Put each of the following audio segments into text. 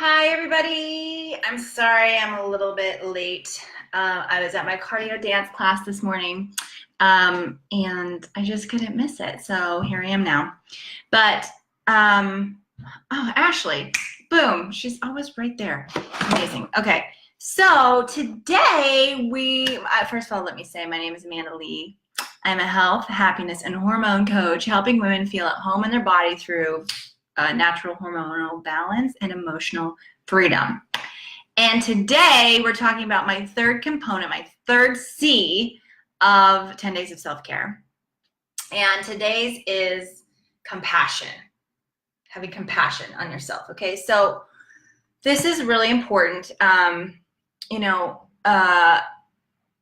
Hi, everybody. I'm sorry I'm a little bit late. I was at my cardio dance class this morning, and I just couldn't miss it. So here I am now. But, oh, Ashley, boom, she's always right there. Amazing. Okay, so today first of all, let me say my name is Amanda Lee. I'm a health, happiness, and hormone coach helping women feel at home in their body through natural hormonal balance and emotional freedom. And today we're talking about my third component, my third C of 10 Days of Self-Care. And today's is compassion, having compassion on yourself. Okay, so this is really important.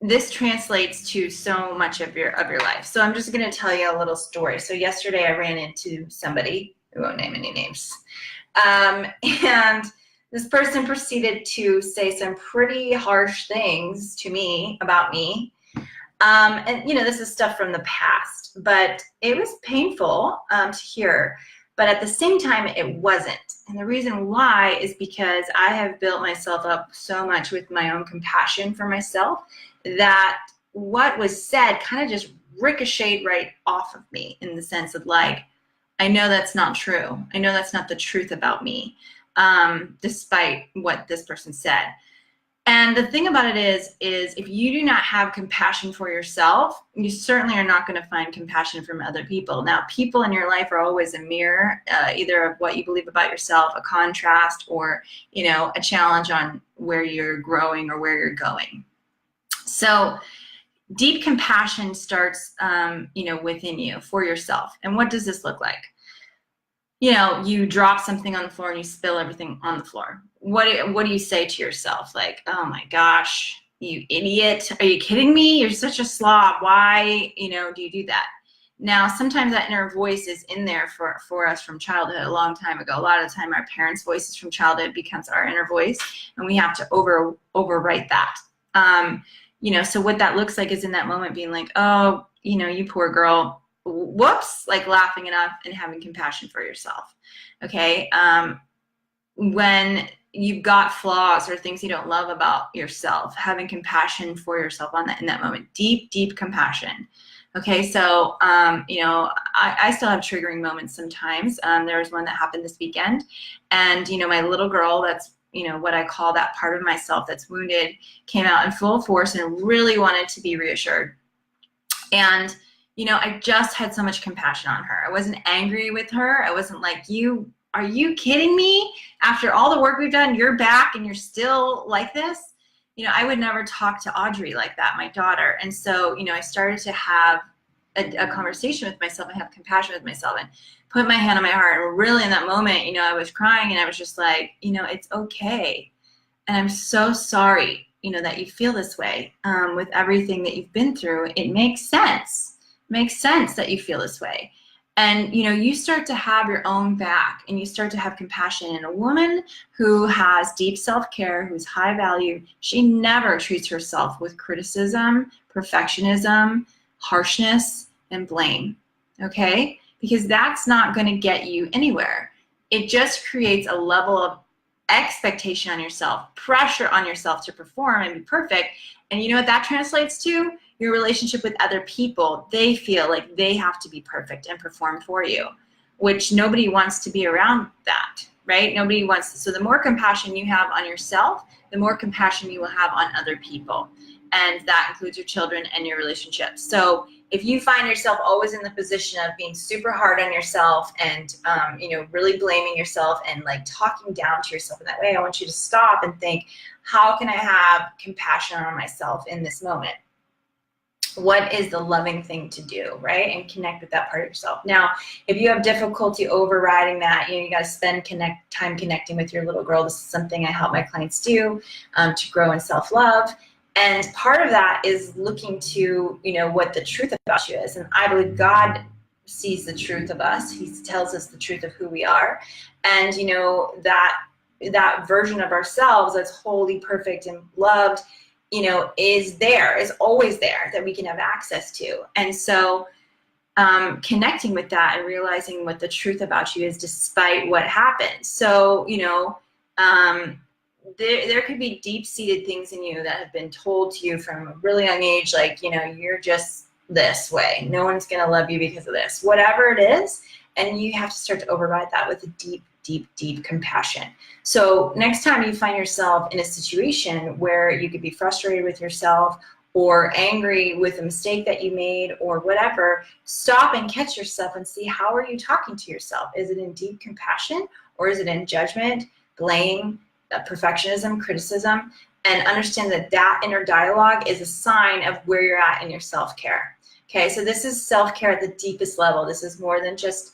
This translates to so much of your life. So I'm just going to tell you a little story. So yesterday I ran into somebody, we won't name any names, and this person proceeded to say some pretty harsh things to me about me. And this is stuff from the past, but it was painful to hear. But at the same time, it wasn't. And the reason why is because I have built myself up so much with my own compassion for myself that what was said kind of just ricocheted right off of me, in the sense of like, I know that's not true. I know that's not the truth about me, despite what this person said. And the thing about it is if you do not have compassion for yourself, you certainly are not going to find compassion from other people. Now, people in your life are always a mirror, either of what you believe about yourself, a contrast, or, a challenge on where you're growing or where you're going. So deep compassion starts, within you for yourself. And what does this look like? You drop something on the floor and you spill everything on the floor. What do you say to yourself? Like, oh my gosh, you idiot. Are you kidding me? You're such a slob. Why, do you do that? Now, sometimes that inner voice is in there for us from childhood a long time ago. A lot of the time, our parents' voices from childhood becomes our inner voice, and we have to overwrite that. So what that looks like is in that moment being like, oh, you poor girl, whoops, like laughing it off and having compassion for yourself. Okay. When you've got flaws or things you don't love about yourself, having compassion for yourself in that moment, deep compassion. Okay. So, I still have triggering moments sometimes. There was one that happened this weekend, and, my little girl, that's, what I call that part of myself that's wounded, came out in full force and really wanted to be reassured. And, I just had so much compassion on her. I wasn't angry with her. I wasn't like, are you kidding me? After all the work we've done, you're back and you're still like this? I would never talk to Audrey like that, my daughter. And so, I started to have a conversation with myself and have compassion with myself and put my hand on my heart. And really in that moment, I was crying and I was just like, it's okay. And I'm so sorry, that you feel this way with everything that you've been through. It makes sense. It makes sense that you feel this way. And, you start to have your own back and you start to have compassion. And a woman who has deep self-care, who's high value, she never treats herself with criticism, perfectionism, harshness, and blame. Okay? Because that's not going to get you anywhere. It just creates a level of expectation on yourself, pressure on yourself to perform and be perfect. And you know what that translates to? Your relationship with other people. They feel like they have to be perfect and perform for you, which nobody wants to be around that, right? Nobody wants. So the more compassion you have on yourself, the more compassion you will have on other people. And that includes your children and your relationships. So if you find yourself always in the position of being super hard on yourself and, really blaming yourself and like talking down to yourself in that way, I want you to stop and think, how can I have compassion on myself in this moment? What is the loving thing to do, right? And connect with that part of yourself. Now, if you have difficulty overriding that, you got to spend time connecting with your little girl. This is something I help my clients do to grow in self-love. And part of that is looking to, what the truth about you is. And I believe God sees the truth of us. He tells us the truth of who we are. And, that version of ourselves that's wholly perfect and loved, is always there, that we can have access to. And so connecting with that and realizing what the truth about you is despite what happened. So, there could be deep-seated things in you that have been told to you from a really young age, like, you're just this way. No one's going to love you because of this. Whatever it is, and you have to start to override that with a deep, deep, deep compassion. So next time you find yourself in a situation where you could be frustrated with yourself or angry with a mistake that you made or whatever, stop and catch yourself and see, how are you talking to yourself? Is it in deep compassion, or is it in judgment, blame, perfectionism, criticism? And understand that that inner dialogue is a sign of where you're at in your self-care. Okay, so this is self-care at the deepest level. This is more than just,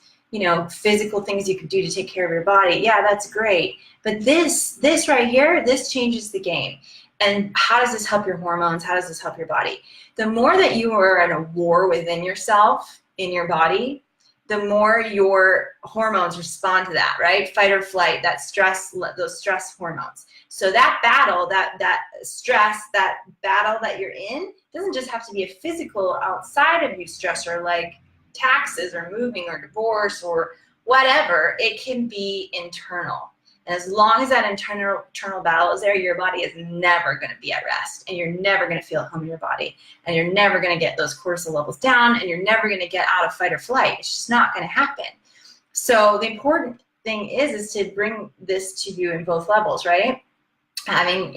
physical things you could do to take care of your body. Yeah, that's great. But this right here, this changes the game. And how does this help your hormones? How does this help your body? The more that you are at a war within yourself, in your body, the more your hormones respond to that, right? Fight or flight, that stress, those stress hormones. So that battle, that stress, that battle that you're in doesn't just have to be a physical outside of you stressor like taxes or moving or divorce or whatever. It can be internal. And as long as that internal battle is there, your body is never going to be at rest, and you're never going to feel at home in your body, and you're never going to get those cortisol levels down, and you're never going to get out of fight or flight. It's just not going to happen. So the important thing is to bring this to you in both levels, right? Having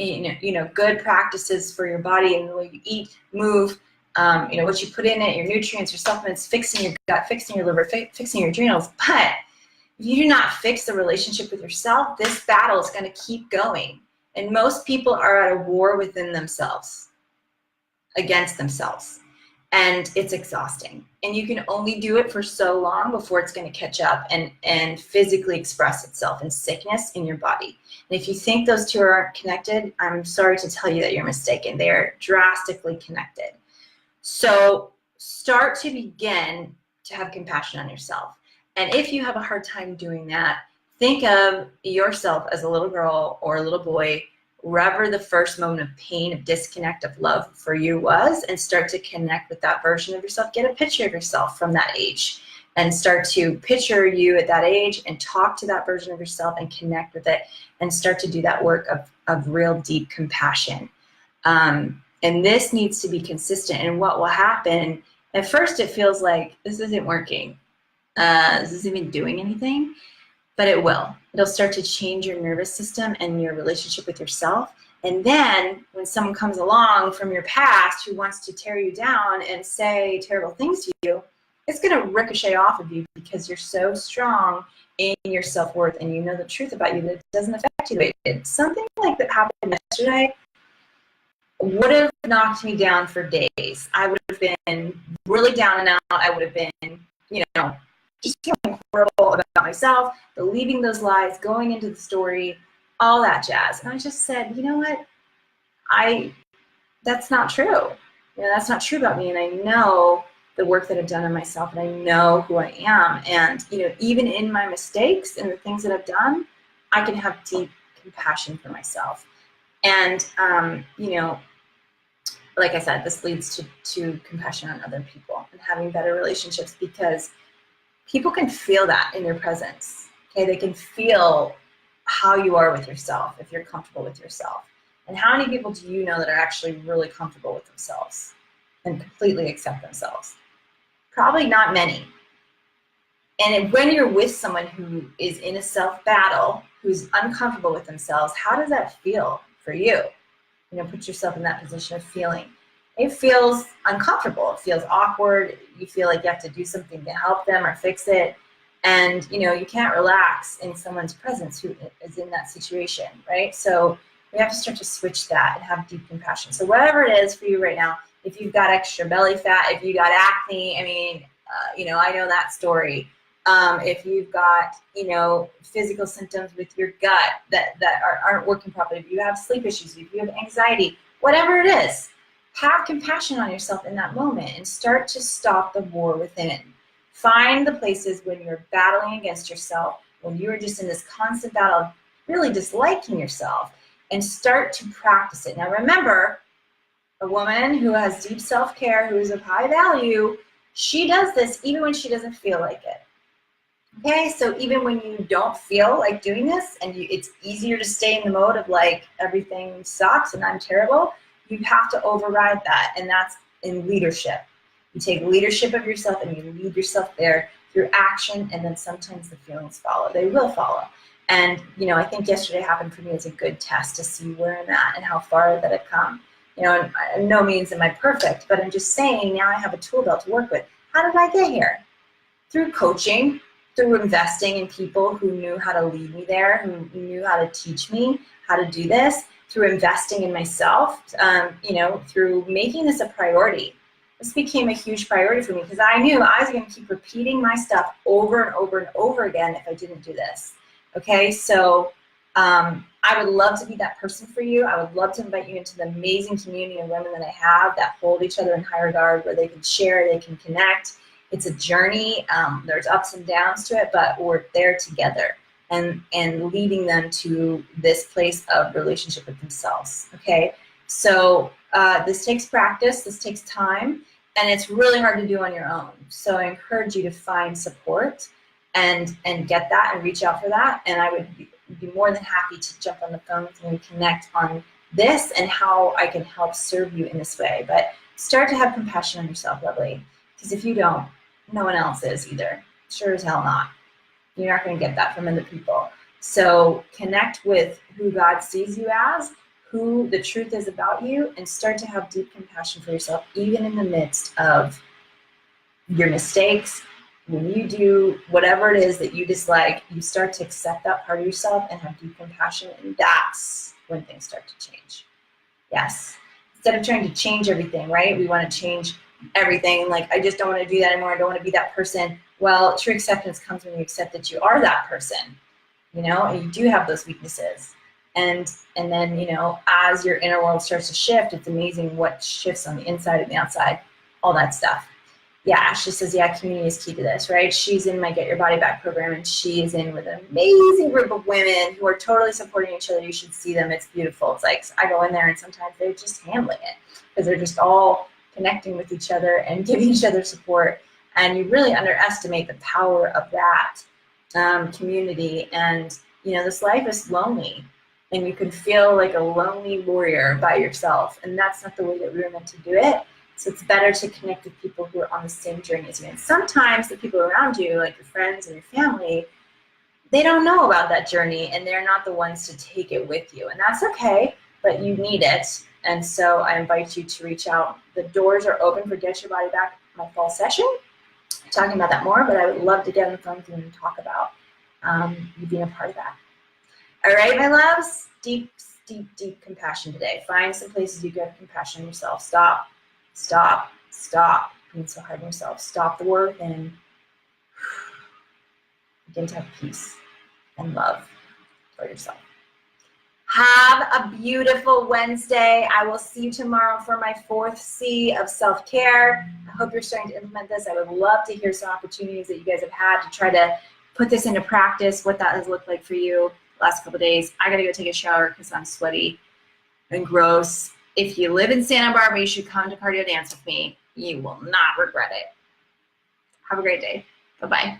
good practices for your body and the way you eat, move, what you put in it, your nutrients, your supplements, fixing your gut, fixing your liver, fixing your adrenals. But if you do not fix the relationship with yourself, this battle is going to keep going. And most people are at a war within themselves, against themselves. And it's exhausting. And you can only do it for so long before it's going to catch up and physically express itself in sickness in your body. And if you think those two aren't connected, I'm sorry to tell you that you're mistaken. They are drastically connected. So start to begin to have compassion on yourself. And if you have a hard time doing that, think of yourself as a little girl or a little boy, wherever the first moment of pain, of disconnect, of love for you was, and start to connect with that version of yourself. Get a picture of yourself from that age and start to picture you at that age and talk to that version of yourself and connect with it and start to do that work of real deep compassion. And this needs to be consistent. And what will happen, at first it feels like this isn't working. This isn't even doing anything, but it will. It'll start to change your nervous system and your relationship with yourself. And then when someone comes along from your past who wants to tear you down and say terrible things to you, it's going to ricochet off of you because you're so strong in your self-worth and you know the truth about you that it doesn't affect you the way it did. Something like that happened yesterday would have knocked me down for days. I would have been really down and out. I would have been, just feeling horrible about myself, believing those lies, going into the story, all that jazz. And I just said, you know what? That's not true. That's not true about me. And I know the work that I've done on myself, and I know who I am. And, even in my mistakes and the things that I've done, I can have deep compassion for myself. And, like I said, this leads to compassion on other people and having better relationships, because people can feel that in your presence. Okay, they can feel how you are with yourself if you're comfortable with yourself. And how many people do you know that are actually really comfortable with themselves and completely accept themselves? Probably not many. And when you're with someone who is in a self-battle, who's uncomfortable with themselves, how does that feel for you? Put yourself in that position of feeling. It feels uncomfortable. It feels awkward. You feel like you have to do something to help them or fix it. And, you can't relax in someone's presence who is in that situation, right? So we have to start to switch that and have deep compassion. So whatever it is for you right now, if you've got extra belly fat, if you got acne, I know that story. If you've got, physical symptoms with your gut that aren't working properly, if you have sleep issues, if you have anxiety, whatever it is, have compassion on yourself in that moment and start to stop the war within. Find the places when you're battling against yourself, when you're just in this constant battle of really disliking yourself, and start to practice it. Now remember, a woman who has deep self-care, who is of high value, she does this even when she doesn't feel like it. Okay, so even when you don't feel like doing this and it's easier to stay in the mode of like everything sucks and I'm terrible, you have to override that, and that's in leadership. You take leadership of yourself and you lead yourself there through action, and then sometimes the feelings follow. They will follow. And I think yesterday happened for me as a good test to see where I'm at and how far that I've come. And by no means am I perfect, but I'm just saying now I have a tool belt to work with. How did I get here? Through coaching, through investing in people who knew how to lead me there, who knew how to teach me how to do this, through investing in myself, through making this a priority. This became a huge priority for me because I knew I was going to keep repeating my stuff over and over and over again if I didn't do this. Okay, so I would love to be that person for you. I would love to invite you into the amazing community of women that I have that hold each other in high regard, where they can share, they can connect. It's a journey. There's ups and downs to it, but we're there together and leading them to this place of relationship with themselves. Okay, so this takes practice, this takes time, and it's really hard to do on your own. So I encourage you to find support and get that and reach out for that. And I would be more than happy to jump on the phone with you and connect on this and how I can help serve you in this way. But start to have compassion on yourself, lovely, because if you don't, no one else is either. Sure as hell not. You're not going to get that from other people. So connect with who God sees you as, who the truth is about you, and start to have deep compassion for yourself, even in the midst of your mistakes. When you do whatever it is that you dislike, you start to accept that part of yourself and have deep compassion, and that's when things start to change. Yes. Instead of trying to change everything, right? We want to change everything. Like, I just don't want to do that anymore. I don't want to be that person. Well, true acceptance comes when you accept that you are that person, and you do have those weaknesses. And then, as your inner world starts to shift, it's amazing what shifts on the inside and the outside, all that stuff. Yeah, Ashley says, yeah, community is key to this, right? She's in my Get Your Body Back program, and she is in with an amazing group of women who are totally supporting each other. You should see them. It's beautiful. It's like, I go in there, and sometimes they're just handling it because they're just all connecting with each other and giving each other support. And you really underestimate the power of that community. And, this life is lonely, and you can feel like a lonely warrior by yourself. And that's not the way that we were meant to do it. So it's better to connect with people who are on the same journey as you. And sometimes the people around you, like your friends and your family, they don't know about that journey, and they're not the ones to take it with you. And that's okay, but you need it. And so I invite you to reach out. The doors are open for Get Your Body Back, my fall session. I'm talking about that more, but I would love to get on the phone with you and talk about you being a part of that. All right, my loves, deep, deep, deep compassion today. Find some places you get compassion on yourself. Stop being so hard on yourself. Stop the war and begin to have peace and love for yourself. Have a beautiful Wednesday. I will see you tomorrow for my 4th C of self-care. I hope you're starting to implement this. I would love to hear some opportunities that you guys have had to try to put this into practice, what that has looked like for you the last couple of days. I got to go take a shower because I'm sweaty and gross. If you live in Santa Barbara, you should come to Cardio Dance with me. You will not regret it. Have a great day. Bye-bye.